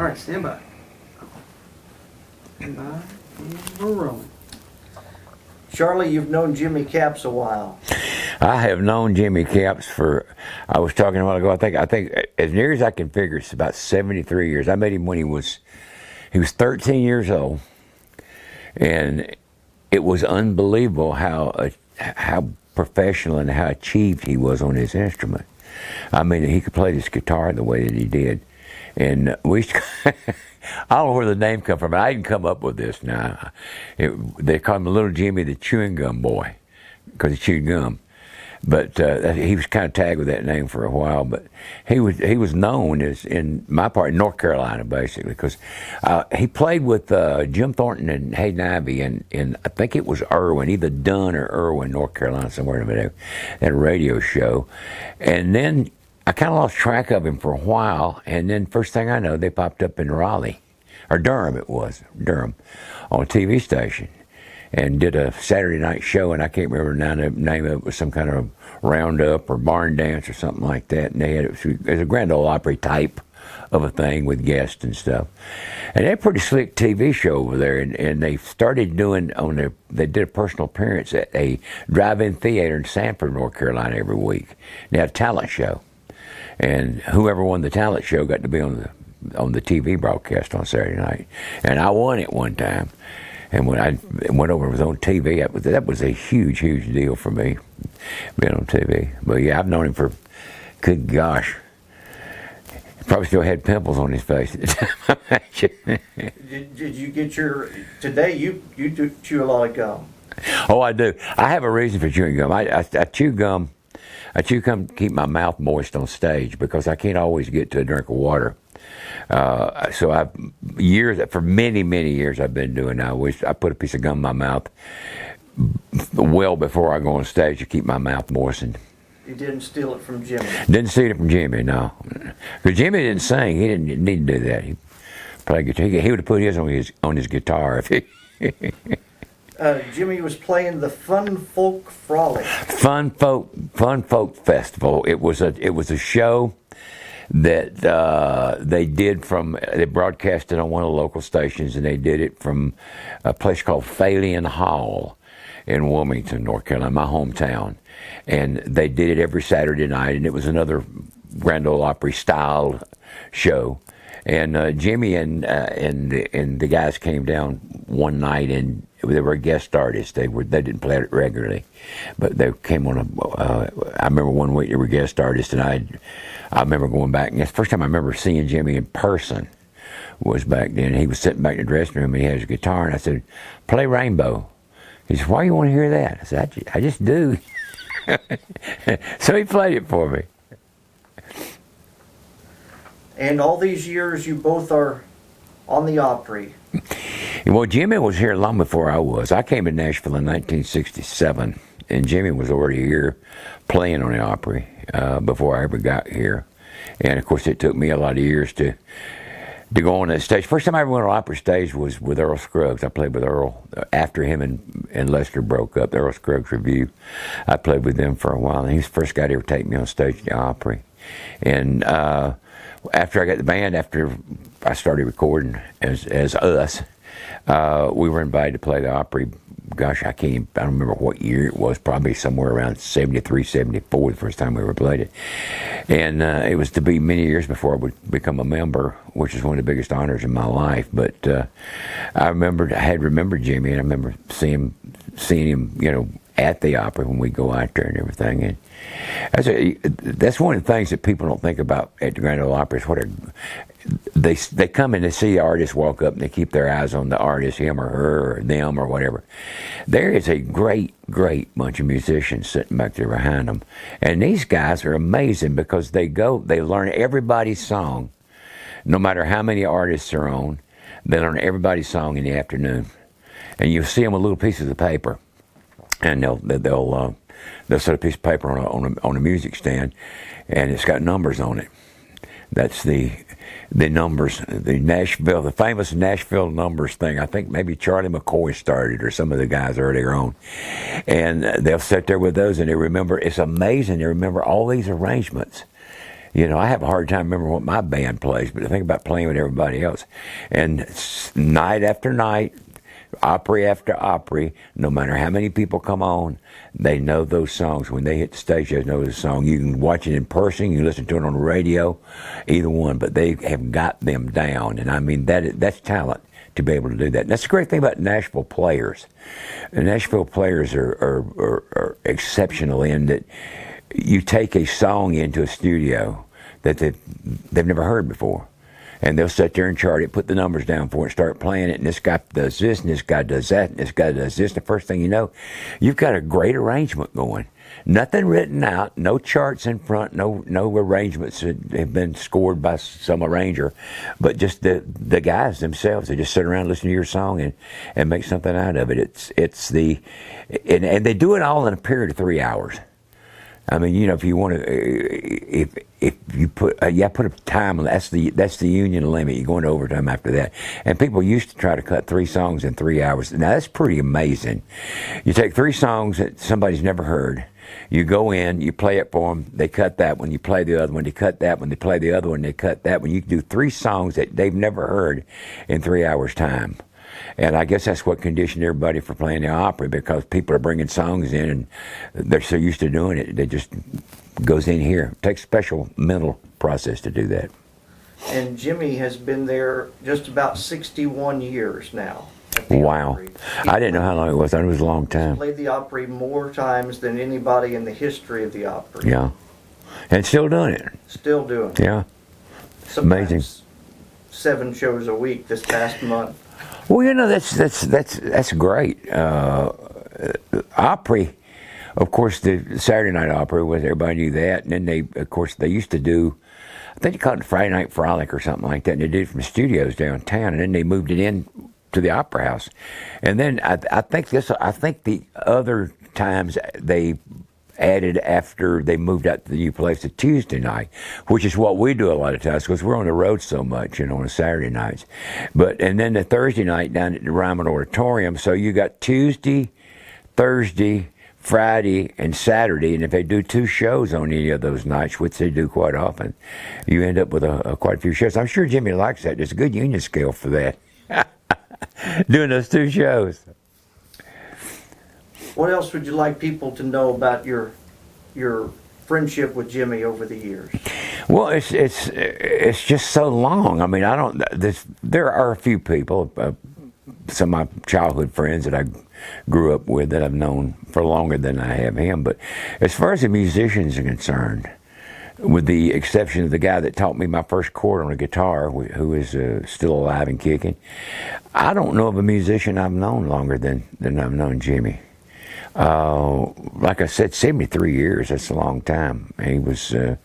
All right, stand by. Stand by, and we're rolling. Charlie, you've known Jimmy Capps a while. I have known Jimmy Capps for, I was talking a while ago, I think as near as I can figure, it's about 73 years. I met him when he was 13 years old, and it was unbelievable how professional and how achieved he was on his instrument. I mean, he could play this guitar the way that he did. And we used to, I don't know where the name come from, but I didn't come up with this now. They called him Little Jimmy the Chewing Gum Boy because he chewed gum. But he was kind of tagged with that name for a while. But he was known as, in my part, in North Carolina, basically, because he played with Jim Thornton and Hayden Ivey in I think it was Irwin, either Dunn or Irwin, North Carolina, somewhere in there, at a radio show. And then I kind of lost track of him for a while, and then first thing I know, they popped up in Raleigh, or Durham it was, Durham, on a TV station, and did a Saturday night show, and I can't remember now the name of it. Was some kind of roundup or barn dance or something like that, and they had it was a Grand Ole Opry type of a thing with guests and stuff. And they had a pretty slick TV show over there, and they started doing they did a personal appearance at a drive-in theater in Sanford, North Carolina every week. They had a talent show. And whoever won the talent show got to be on the TV broadcast on Saturday night. And I won it one time. And when I went over and was on TV, that was a huge, huge deal for me, being on TV. But yeah, I've known him for, good gosh, he probably still had pimples on his face at the time. Did you get today you do chew a lot of gum? Oh, I do. I have a reason for chewing gum. I chew gum. I chew gum to keep my mouth moist on stage because I can't always get to a drink of water. So for many, many years I've been doing that. I put a piece of gum in my mouth well before I go on stage to keep my mouth moistened. You didn't steal it from Jimmy? Didn't steal it from Jimmy, no. Because Jimmy didn't sing. He didn't need to do that. He played guitar. He would have put his on his guitar if he... Jimmy was playing the Fun Folk Frolic. Fun Folk Festival. It was a show that they broadcast it on one of the local stations, and they did it from a place called Phalion Hall in Wilmington, North Carolina, my hometown. And they did it every Saturday night, and it was another Grand Ole Opry style show. And Jimmy and the guys came down one night, and they were a guest artist. They didn't play it regularly, but they came on I remember one week they were guest artists, and I remember going back, and that's the first time I remember seeing Jimmy in person was back then. He was sitting back in the dressing room, and he had his guitar, and I said, "Play Rainbow." He said, "Why do you want to hear that?" I said, "I just do." So he played it for me. And all these years, you both are on the Opry. Well, Jimmy was here long before I was. I came to Nashville in 1967, and Jimmy was already here playing on the Opry before I ever got here. And, of course, it took me a lot of years to go on that stage. First time I ever went on Opry stage was with Earl Scruggs. I played with Earl after him and Lester broke up, the Earl Scruggs Review. I played with them for a while, and he was the first guy to ever take me on stage at the Opry. And after I got the band, after I started recording as us, we were invited to play the Opry. Gosh, I don't remember what year it was, probably somewhere around 73, 74, the first time we ever played it. And it was to be many years before I would become a member, which is one of the biggest honors in my life. But I had remembered Jimmy, and I remember seeing him, at the Opry when we go out there and everything. And that's one of the things that people don't think about at the Grand Ole Opry is they come in to see the artist walk up, and they keep their eyes on the artist, him or her or them or whatever. There is a great, great bunch of musicians sitting back there behind them. And these guys are amazing because they learn everybody's song. No matter how many artists are on, they learn everybody's song in the afternoon. And you'll see them with little pieces of paper. And they'll set a piece of paper on a music stand, and it's got numbers on it. That's the numbers, the famous Nashville numbers thing. I think maybe Charlie McCoy started, or some of the guys earlier on. And they'll sit there with those, and they remember. It's amazing. They remember all these arrangements. You know, I have a hard time remembering what my band plays, but I think about playing with everybody else. And night after night, Opry after Opry, no matter how many people come on, they know those songs. When they hit the stage, they know the song. You can watch it in person, you can listen to it on the radio, either one, but they have got them down. And I mean, that's talent to be able to do that. And that's the great thing about Nashville players. The Nashville players are exceptional in that you take a song into a studio that they've never heard before. And they'll sit there and chart it, put the numbers down for it, start playing it, and this guy does this, and this guy does that, and this guy does this. The first thing you know, you've got a great arrangement going. Nothing written out, no charts in front, no arrangements that have been scored by some arranger, but just the guys themselves. They just sit around, listen to your song, and make something out of it. And they do it all in a period of 3 hours. I mean, you know, if you want to, if you put a time, that's the union limit. You're going to overtime after that. And people used to try to cut 3 songs in 3 hours. Now that's pretty amazing. You take 3 songs that somebody's never heard. You go in, you play it for them. They cut that one. You play the other one. They cut that one. They play the other one. They cut that one. You can do 3 songs that they've never heard in 3 hours' time. And I guess that's what conditioned everybody for playing the Opry, because people are bringing songs in and they're so used to doing it. They just goes in here. It takes a special mental process to do that. And Jimmy has been there just about 61 years now. At the Wow. Opry. I didn't know how long it was. I thought it was a long time. Played the Opry more times than anybody in the history of the Opry. Yeah. And still doing it. Still doing it. Yeah. Sometimes Amazing. 7 shows a week this past month. Well, you know, that's great. Opry, of course, the Saturday Night Opry was, everybody knew that. And then they used to do, I think they called it Friday Night Frolic or something like that. And they did it from studios downtown. And then they moved it in to the Opera House. And then I think the other times they added after they moved out to the new place, a Tuesday night, which is what we do a lot of times because we're on the road so much, you know, on Saturday nights. And then the Thursday night down at the Ryman Auditorium. So you got Tuesday, Thursday, Friday, and Saturday. And if they do 2 shows on any of those nights, which they do quite often, you end up with quite a few shows. I'm sure Jimmy likes that. There's a good union scale for that. Doing those 2 shows. What else would you like people to know about your friendship with Jimmy over the years? Well, it's just so long. I mean, there are a few people, some of my childhood friends that I grew up with that I've known for longer than I have him. But as far as the musicians are concerned, with the exception of the guy that taught me my first chord on a guitar, who is still alive and kicking, I don't know of a musician I've known longer than I've known Jimmy. Like I said, 73 years, that's a long time. He was, of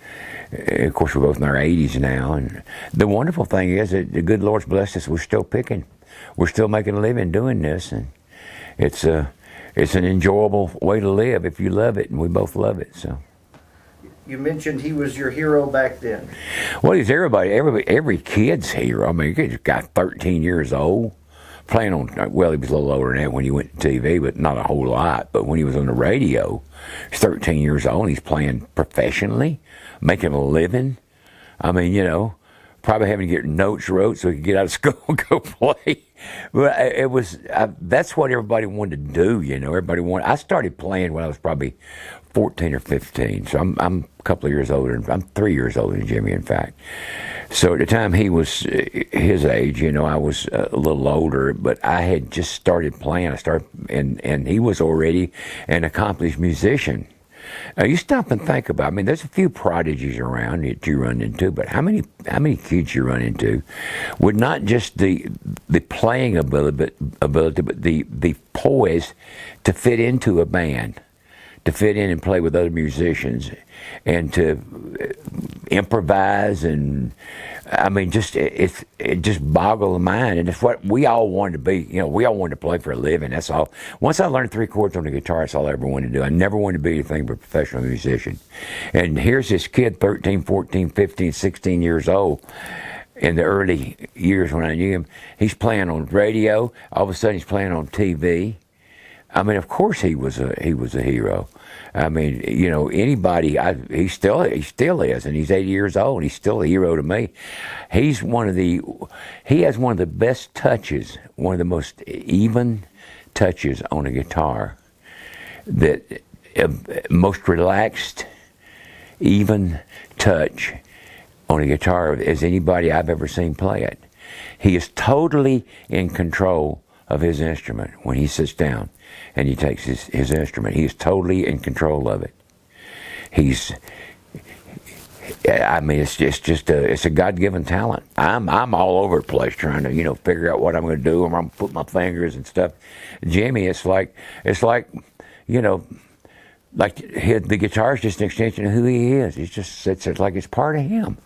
course, we're both in our 80s now. And the wonderful thing is that the good Lord's blessed us. We're still picking. We're still making a living doing this. And it's an enjoyable way to live if you love it, and we both love it. So. You mentioned he was your hero back then. Well, he's every kid's hero. I mean, he got 13 years old. Playing on, well, he was a little older than that when he went to TV, but not a whole lot. But when he was on the radio, he's 13 years old, and he's playing professionally, making a living. I mean, you know, probably having to get notes wrote so he could get out of school and go play. But that's what everybody wanted to do, you know. I started playing when I was probably 14 or 15, so I'm a couple of years older. I'm 3 years older than Jimmy, in fact. So at the time he was his age, you know, I was a little older, but I had just started playing. And he was already an accomplished musician. Now you stop and think about, I mean, there's a few prodigies around that you run into, but how many kids you run into with not just the playing ability, but the poise to fit into a band, to fit in and play with other musicians, and to improvise, and I mean, it just boggled the mind, and it's what we all wanted to be. You know, we all wanted to play for a living. That's all. Once I learned 3 chords on the guitar, that's all I ever wanted to do. I never wanted to be anything but a professional musician. And here's this kid, 13, 14, 15, 16 years old. In the early years when I knew him, he's playing on radio. All of a sudden, he's playing on TV. I mean, of course he was a hero. I mean, you know, anybody. He still is, and he's 80 years old. He's still a hero to me. He has one of the best touches, one of the most even touches on a guitar. That most relaxed, even touch on a guitar as anybody I've ever seen play it. He is totally in control of his instrument when he sits down and he takes his instrument. He is totally in control of it. I mean, it's a God-given talent. I'm all over the place trying to, you know, figure out what I'm going to do, where I'm going to put my fingers and stuff. Jimmy, it's like, you know, like the guitar is just an extension of who he is. It's like it's part of him.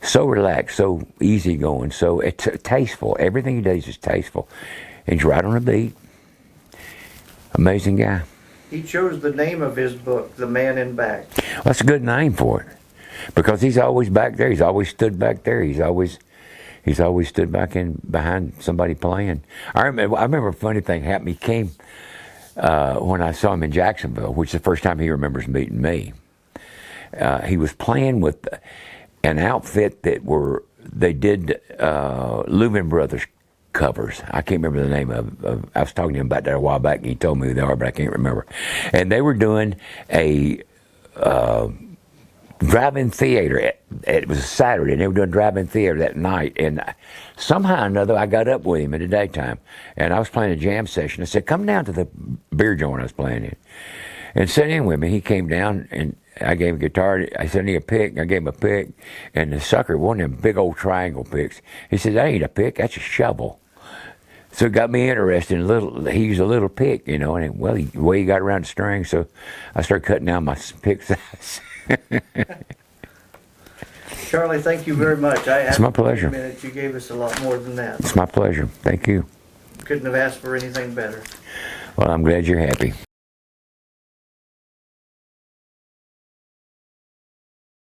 So relaxed, so easygoing, so it's tasteful. Everything he does is tasteful. He's right on the beat. Amazing guy. He chose the name of his book, The Man in Back. Well, that's a good name for it, because he's always back there. He's always stood back there. He's always stood back behind somebody playing. I remember a funny thing happened. He came when I saw him in Jacksonville, which is the first time he remembers meeting me. He was playing with an outfit they did Leuven Brothers covers. I can't remember the name of I was talking to him about that a while back, and he told me who they are, but I can't remember. And they were doing a drive-in theater. It was a Saturday, and they were doing drive-in theater that night. And somehow or another, I got up with him in the daytime, and I was playing a jam session. I said, "Come down to the beer joint I was playing in and sit in with me." He came down, and I gave him a guitar. I said, "I need a pick." I gave him a pick, and the sucker, one of them big old triangle picks. He said, "That ain't a pick, that's a shovel." So it got me interested in he used a little pick, you know, and the way he got around the string, so I started cutting down my pick size. Charlie, thank you very much. It's my pleasure. You gave us a lot more than that. It's my pleasure. Thank you. Couldn't have asked for anything better. Well, I'm glad you're happy.